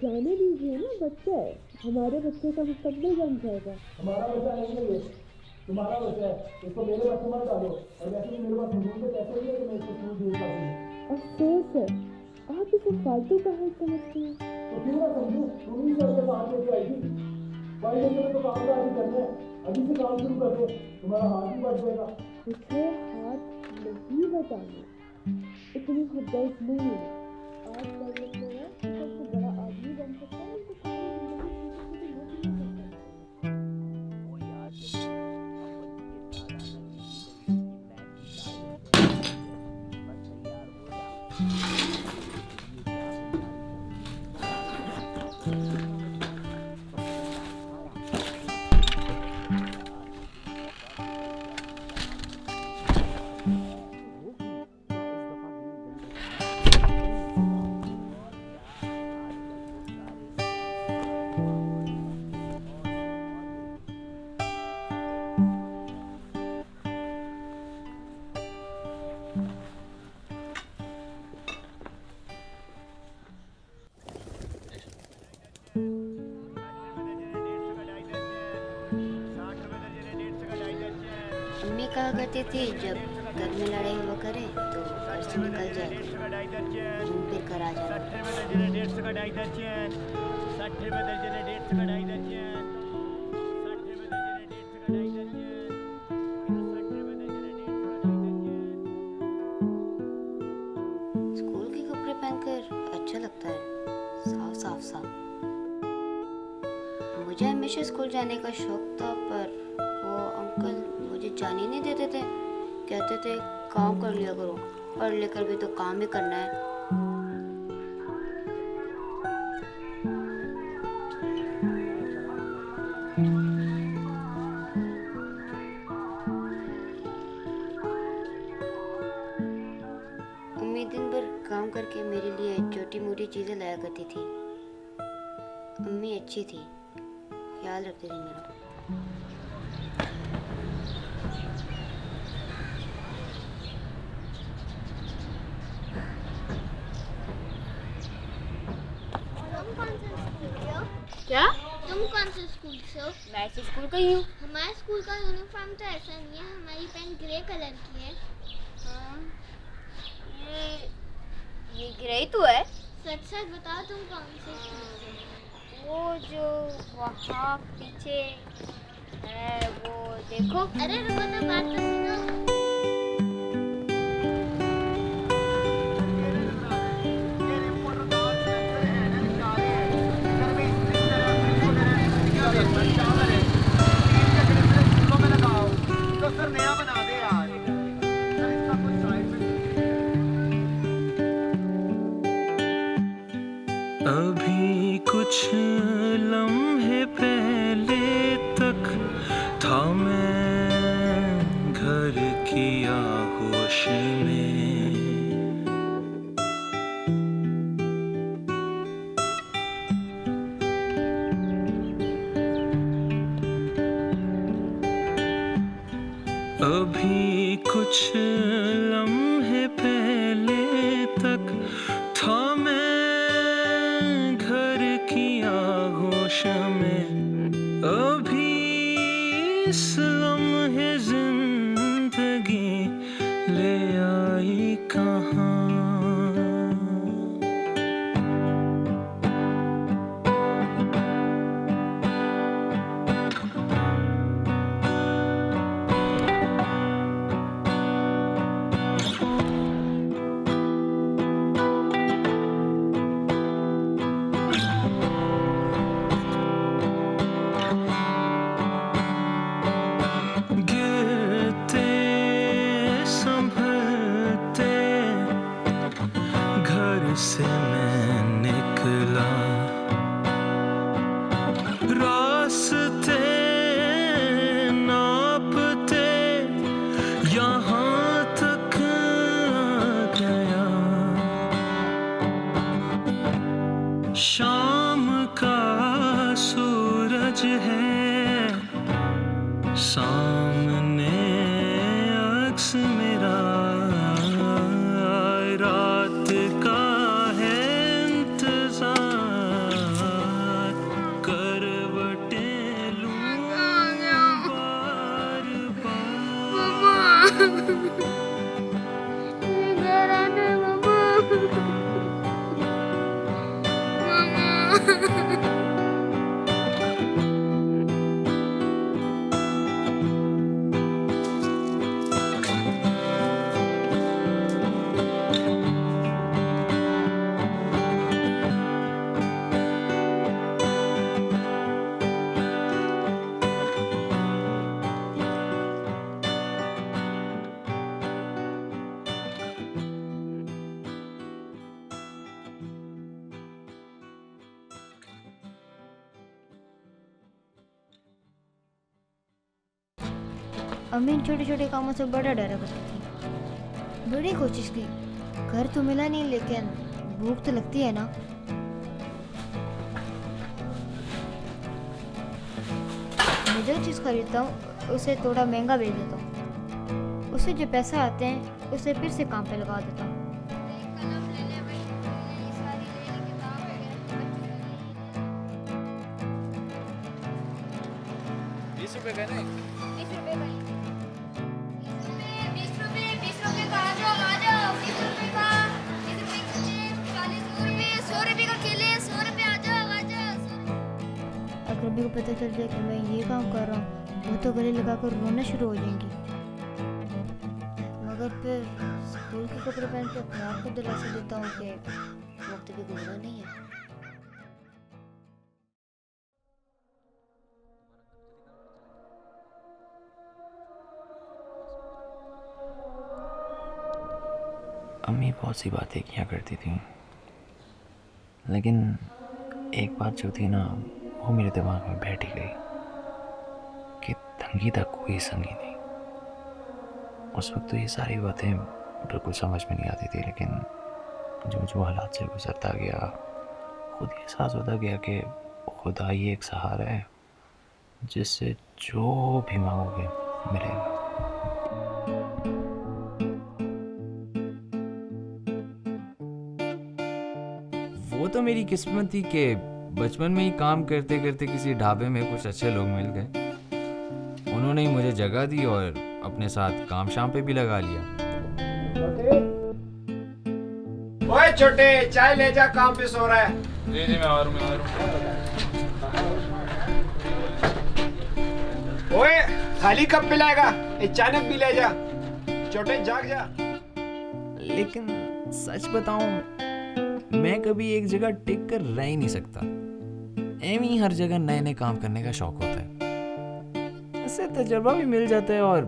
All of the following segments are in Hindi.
जाने दीजिए ना, बच्चा है। हमारे बच्चे का मुस्तकबिल बन जाएगा। हमारा बच्चा नहीं है ये, तुम्हारा बच्चा है। इसको मेरे बच्चे मत डालो। और वैसे भी मेरे पास हुजूर के पैसे नहीं है कि मैं इसको स्कूल भेज सकूँ। अफसोस है, आप इसे फालतू का हाल समझते हैं। तो क्यों ना समझूं, तुम ही से साथ लेके आई थी। भाई लेके तो काम काज ही करना है, अभी से काम शुरू कर दो, तुम्हारा हाथ ही बढ़ जाएगा। मुझे हाथ नहीं बटाना, इतनी हदर्द नहीं है। आज कर लेते हैं तो सबसे बड़ा आदमी बन सकता है, नहीं तो सारी जिंदगी छोटी छोटी नौकरियां करता है। अम्मी कहा करती थी जब घर में लड़ाई हुआ करे तो घर से निकल जाए, फिर घर आ जाए। स्कूल के कपड़े पहनकर अच्छा लगता है, साफ साफ सा। मुझे हमेशा स्कूल जाने का शौक था, पर वो अंकल मुझे जाने नहीं देते थे। कहते थे काम कर लिया करो, पढ़ लेकर भी तो काम ही करना है। अम्मी दिन भर काम करके मेरे लिए छोटी मोटी चीजें लाया करती थी। अम्मी अच्छी थी, ख्याल रखती थी मेरा। क्या? तुम कौन से स्कूल से हो? मैं इसी स्कूल का ही हूँ। हमारे स्कूल का यूनिफॉर्म तो ऐसा नहीं है, हमारी पैंट ग्रे कलर की है। हाँ, ये ग्रे तो है। सच सच बताओ तुम कौन से स्कूल से हो? वो जो वहाँ पीछे है वो देखो। अरे रुको तो बात तो सुनो। अभी कुछ लम्हे पहले तक था मैं घर की आगोश में। अभी कुछ लम्हे पहले तक था मैं घर की आगोश में। अभी इस लम्हे जिंदगी ले आई कहाँ। गिरते संभलते घर से मैं निकला, रास्ते नापते यहाँ तक आ गया। शाम का सूरज है सामने, अक्स मेरा रात का है इंतजार। घर आना मामा। अम्मी इन छोटे छोटे कामों से बड़ा डरा करती थी। बड़ी कोशिश की, घर तो मिला नहीं, लेकिन भूख तो लगती है ना। मैं जो चीज़ खरीदता हूँ उसे थोड़ा महंगा बेच देता हूँ, उससे जो पैसा आते हैं उसे फिर से काम पे लगा देता हूँ। कलम ले ले भाई, ये सारी ले ले किताब वगैरह। 20 रुपए का नहीं? 20 रुपए भाई। 20 रुपए का आ जाओ 20 रुपए का। 20 रुपए का चेक, 40 रुपए, 100 रुपए का केले, 100 रुपए आ जाओ। अगर अभी को पता चल जाए कि मैं ये काम कर रहा हूँ, वो तो गले लगाकर रोना शुरू हो जाएंगी। मगर फिर स्कूल के कपड़े पहन के अपने आप को दिलासा देता हूँ कि वक्त भी गुजरा नहीं है। अम्मी बहुत सी बातें किया करती थी, लेकिन एक बात जो थी ना, वो मेरे दिमाग में बैठ ही गई कि तंगी तक कोई संगी नहीं। उस वक्त तो ये सारी बातें बिल्कुल समझ में नहीं आती थी, लेकिन जो जो हालात से गुजरता गया, खुद ये एहसास होता गया कि खुदा ही एक सहारा है जिससे जो भी मांगोगे मिलेगा। वो तो मेरी किस्मत थी कि बचपन में ही काम करते करते किसी ढाबे में कुछ अच्छे लोग मिल गए। उन्होंने ही मुझे जगह दी और अपने साथ काम शाम पे भी लगा लिया। ओए छोटे, चाय ले जा, काम पे सो रहा है। जी मैं आ रहा हूँ। ओए खाली कब पिलाएगा, अचानक भी ले जा। छोटे जाग जा। लेकिन सच बताऊं, मैं कभी एक जगह टिक कर रह ही नहीं सकता। एम ही हर जगह नए नए काम करने का शौक होता है। इससे तजुर्बा भी मिल जाता है और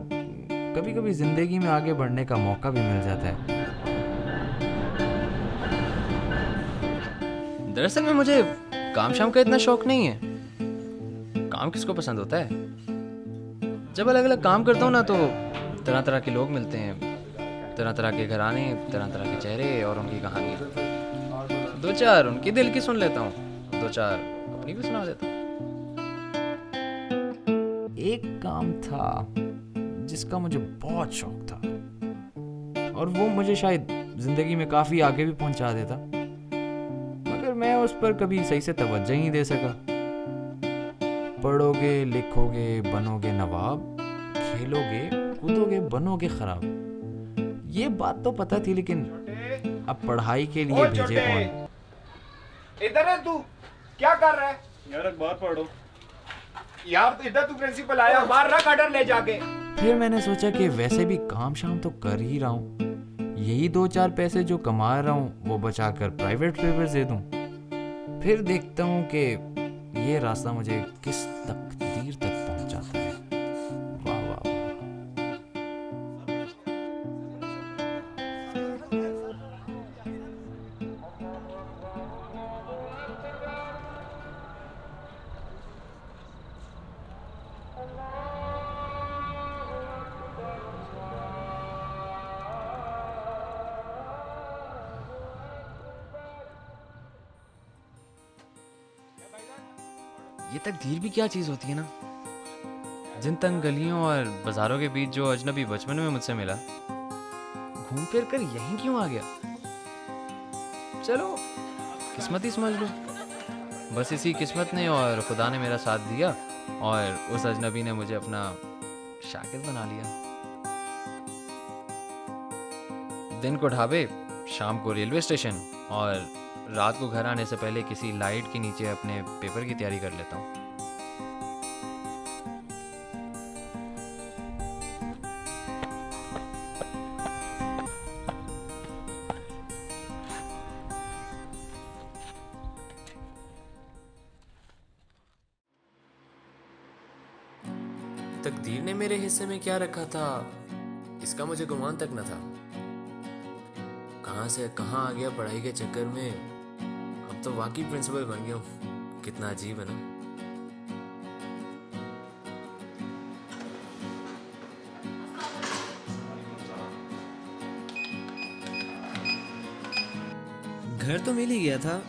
कभी कभी जिंदगी में आगे बढ़ने का मौका भी मिल जाता है। दरअसल में मुझे काम शाम का इतना शौक नहीं है। काम किसको पसंद होता है? जब अलग अलग काम करता हूँ ना, तो तरह तरह के लोग मिलते हैं, तरह तरह के घराने, तरह तरह के चेहरे और उनकी कहानी। दो चार उनकी दिल की सुन लेता हूँ, दो चार अपनी भी सुना देता हूँ। एक काम था जिसका मुझे बहुत शौक था और वो मुझे शायद जिंदगी में काफी आगे भी पहुंचा देता, मगर मैं उस पर कभी सही से तवज्जो ही नहीं दे सका। पढ़ोगे, लिखोगे, बनोगे नवाब, खेलोगे, कूदोगे, बनोगे खराब। ये बात तो पता थी, लेकिन अब पढ़ाई के लिए भेजे कौन? इधर है तू, क्या कर रहा है? यार अखबार पढ़ो। यार इधर तू, प्रिंसिपल आया, बाहर रख ऑर्डर ले जाके। फिर मैंने सोचा कि वैसे भी काम शाम तो कर ही रहा हूँ, यही दो चार पैसे जो कमा रहा हूँ वो बचाकर प्राइवेट पेपर्स दे दूँ। फिर देखता हूँ कि ये रास्ता मुझे किस तकदीर तक पहुँचाता है। वाह वाह वाह। ये तकदीर भी क्या चीज़ होती है ना। जिन तंग गलियों और बाजारों के बीच जो अजनबी बचपन में मुझसे मिला, घूम फिर कर यहीं क्यों आ गया? चलो किस्मत ही समझ लो। बस इसी किस्मत ने और खुदा ने मेरा साथ दिया और उस अजनबी ने मुझे अपना शागिर्द बना लिया। दिन को ढाबे, शाम को रेलवे स्टेशन और रात को घर आने से पहले किसी लाइट के नीचे अपने पेपर की तैयारी कर लेता हूँ। तकदीर ने मेरे हिस्से में क्या रखा था, इसका मुझे गुमान तक न था। कहाँ से कहाँ आ गया पढ़ाई के चक्कर में, अब तो वाकई प्रिंसिपल बन गया हूँ। कितना अजीब है ना। घर तो मिल ही गया था,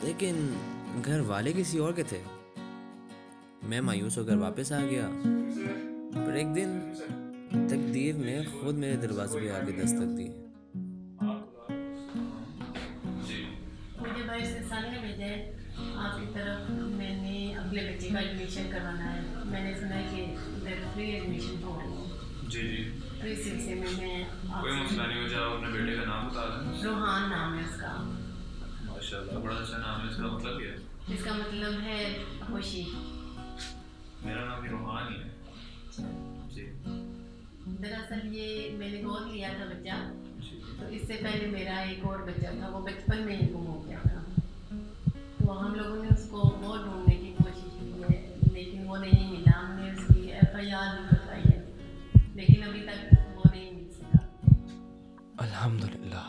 लेकिन घर वाले किसी और के थे। मैं मायूस होकर वापस आ गया, पर एक दिन तकदीर ने खुद मेरे दरवाजे पे आके दस्तक दी। मुझे भाई से साल ने भेजा है आपकी तरफ। मैंने अगले बच्चे का एडमिशन करवाना है। मैंने सुना है कि इधर फ्री एडमिशन हो रही है। जी जी, तो इस सिलसिले में मैं कोई मसला नहीं हो जाए। आप अपने बेटे का नाम बता दें। रोहान नाम है उसका। माशाल्लाह, बड़ा अच्छा नाम है। इसका मतलब क्या है? इसका मतलब है खुशी। मेरा नाम भी रोहान ही है जी। दरअसल ये मैंने गोद लिया था बच्चा, तो इससे पहले मेरा एक और बच्चा था, वो बचपन में ही गुम हो गया था। तो हम लोगों ने उसको बहुत ढूंढने की कोशिश की है, लेकिन वो नहीं मिला। हमने उसकी FIR भी करवाई है, लेकिन अभी तक वो नहीं मिल सका। अल्हम्दुलिल्लाह।